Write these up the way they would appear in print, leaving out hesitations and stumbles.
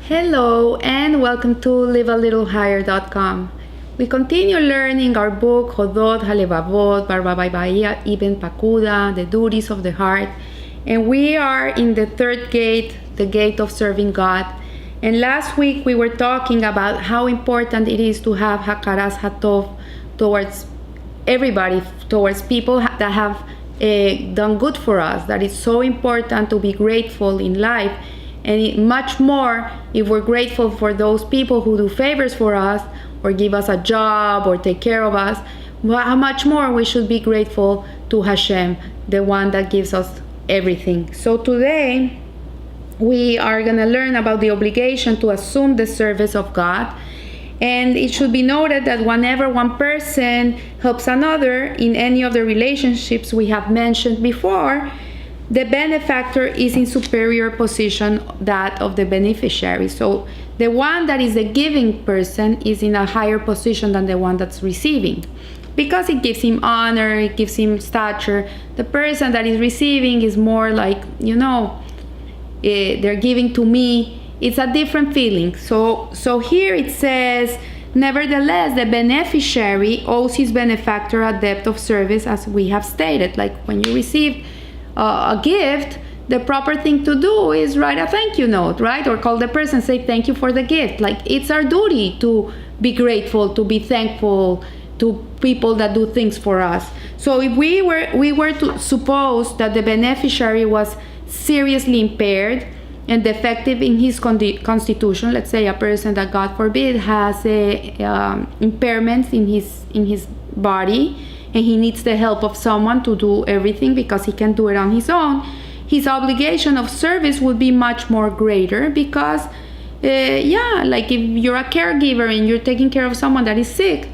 Hello and welcome to livealittlehigher.com. We continue learning our book Hodot Halevavot, Barba Bahia Ibn Pakuda, The Duties of the Heart. And we are in the third gate, the gate of serving God. And last week we were talking about how important it is to have Hakaras Hatov towards everybody, towards people that have done good for us. That it's so important to be grateful in life. And much more if we're grateful for those people who do favors for us or give us a job or take care of us. How much more we should be grateful to Hashem, the one that gives us everything. So today we are going to learn about the obligation to assume the service of God. And it should be noted that whenever one person helps another in any of the relationships we have mentioned before, the benefactor is in superior position that of the beneficiary. So the one that is the giving person is in a higher position than the one that's receiving, because it gives him honor, it gives him stature. The person that is receiving is more like, they're giving to me. It's a different feeling. So here it says, nevertheless, the beneficiary owes his benefactor a debt of service, as we have stated. Like when you receive a gift, the proper thing to do is write a thank you note, right? Or call the person, say thank you for the gift. Like it's our duty to be grateful, to be thankful to people that do things for us. So if we were to suppose that the beneficiary was seriously impaired and defective in his constitution, let's say a person that, God forbid, has impairments in his body, and he needs the help of someone to do everything because he can't do it on his own, his obligation of service would be much more greater, because like if you're a caregiver and you're taking care of someone that is sick,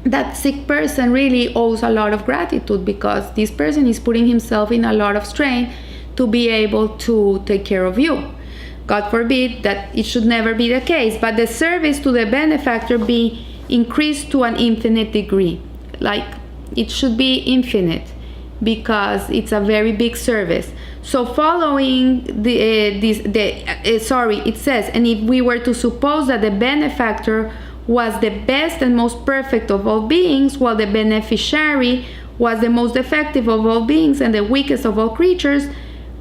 that sick person really owes a lot of gratitude, because this person is putting himself in a lot of strain to be able to take care of you. God forbid that it should never be the case, but the service to the benefactor be increased to an infinite degree. Like it should be infinite, because it's a very big service. So following it says, and if we were to suppose that the benefactor was the best and most perfect of all beings, while the beneficiary was the most defective of all beings and the weakest of all creatures,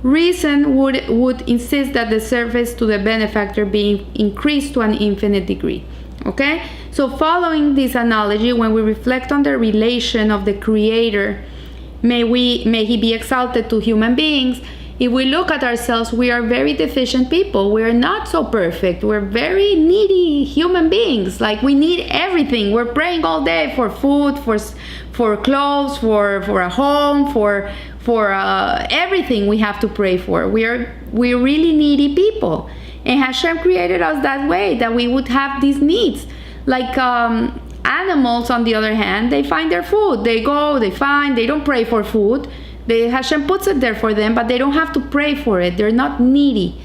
reason would insist that the service to the benefactor be increased to an infinite degree. Okay? So following this analogy, when we reflect on the relation of the Creator, may He be exalted, to human beings, if we look at ourselves, we are very deficient people. We are not so perfect. We're very needy human beings. Like we need everything. We're praying all day for food, for clothes, for a home, for everything we have to pray for. We're really needy people. And Hashem created us that way, that we would have these needs. Like animals, on the other hand, they find their food. They go, they find, they don't pray for food. Hashem puts it there for them, but they don't have to pray for it. They're not needy.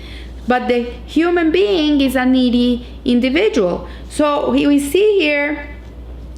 But the human being is a needy individual. So we see here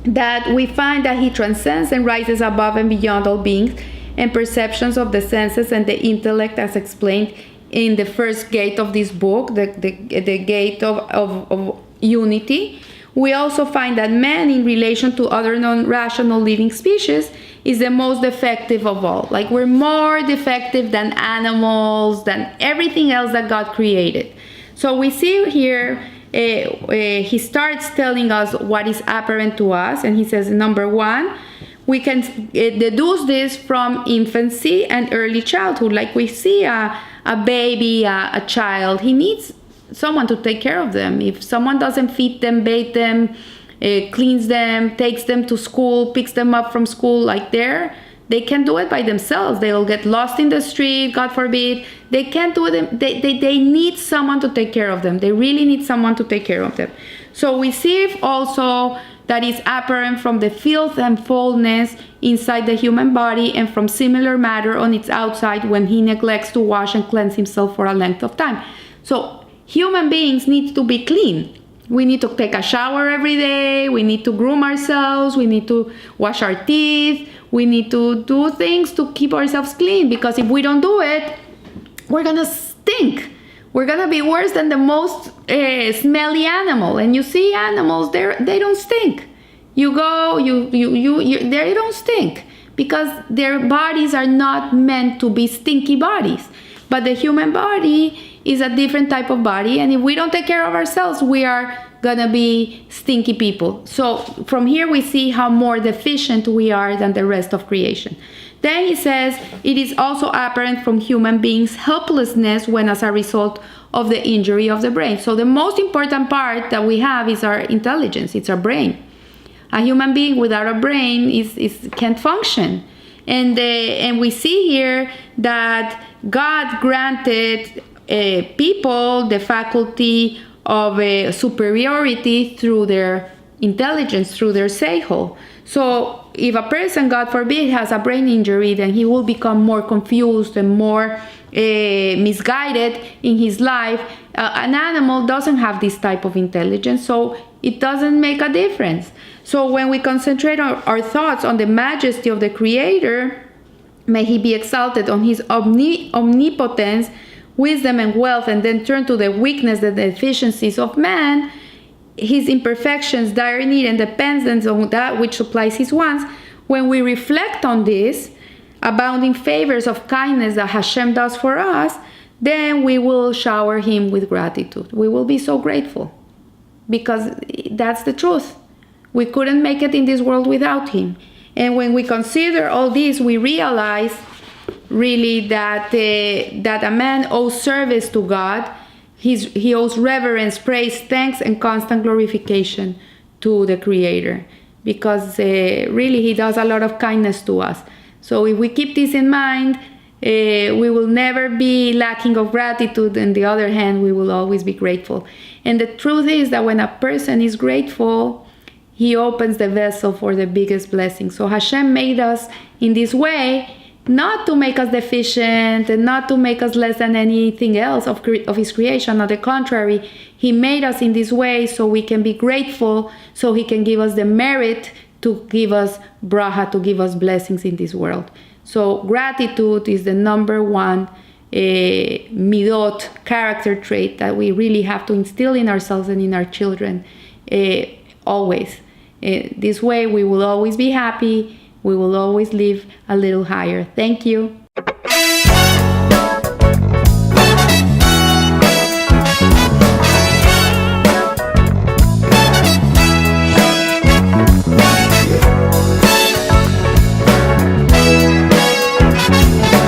that we find that he transcends and rises above and beyond all beings and perceptions of the senses and the intellect, as explained in the first gate of this book, the gate of unity. We also find that man, in relation to other non-rational living species, is the most defective of all. Like we're more defective than animals, than everything else that God created. So we see here, he starts telling us what is apparent to us, and he says, number one, we can deduce this from infancy and early childhood. Like we see a baby, a child, he needs someone to take care of them. If someone doesn't feed them, bathe them, cleans them, takes them to school, picks them up from school, like they can't do it by themselves. They'll get lost in the street, God forbid. They can't do it. They need someone to take care of them. They really need someone to take care of them. So we see also that is apparent from the filth and foulness inside the human body, and from similar matter on its outside when he neglects to wash and cleanse himself for a length of time. So human beings need to be clean. We need to take a shower every day. We need to groom ourselves. We need to wash our teeth. We need to do things to keep ourselves clean, because if we don't do it, we're gonna stink. We're gonna be worse than the most smelly animal. And you see animals, they don't stink. You go, they don't stink because their bodies are not meant to be stinky bodies. But the human body is a different type of body, and if we don't take care of ourselves, we are gonna be stinky people. So from here we see how more deficient we are than the rest of creation. Then he says, it is also apparent from human beings' helplessness when as a result of the injury of the brain. So the most important part that we have is our intelligence, it's our brain. A human being without a brain can't function. And we see here that God granted people the faculty of superiority through their intelligence, through their seiho. So if a person, God forbid, has a brain injury, then he will become more confused and more misguided in his life. An animal doesn't have this type of intelligence, so it doesn't make a difference. So when we concentrate our thoughts on the majesty of the Creator, may he be exalted on his omnipotence, wisdom and wealth, and then turn to the weakness and the deficiencies of man, his imperfections, dire need, and dependence on that which supplies his wants. When we reflect on this abounding favors of kindness that Hashem does for us, then we will shower him with gratitude. We will be so grateful because that's the truth. We couldn't make it in this world without him. And when we consider all this, we realize really that a man owes service to God. He owes reverence, praise, thanks, and constant glorification to the Creator, because really he does a lot of kindness to us. So if we keep this in mind, we will never be lacking of gratitude. On the other hand, we will always be grateful. And the truth is that when a person is grateful, he opens the vessel for the biggest blessing. So Hashem made us in this way, not to make us deficient and not to make us less than anything else of his creation. On the contrary, he made us in this way so we can be grateful, so he can give us the merit to give us bracha, to give us blessings in this world. So gratitude is the number one midot, character trait that we really have to instill in ourselves and in our children always. This way we will always be happy. We will always live a little higher. Thank you.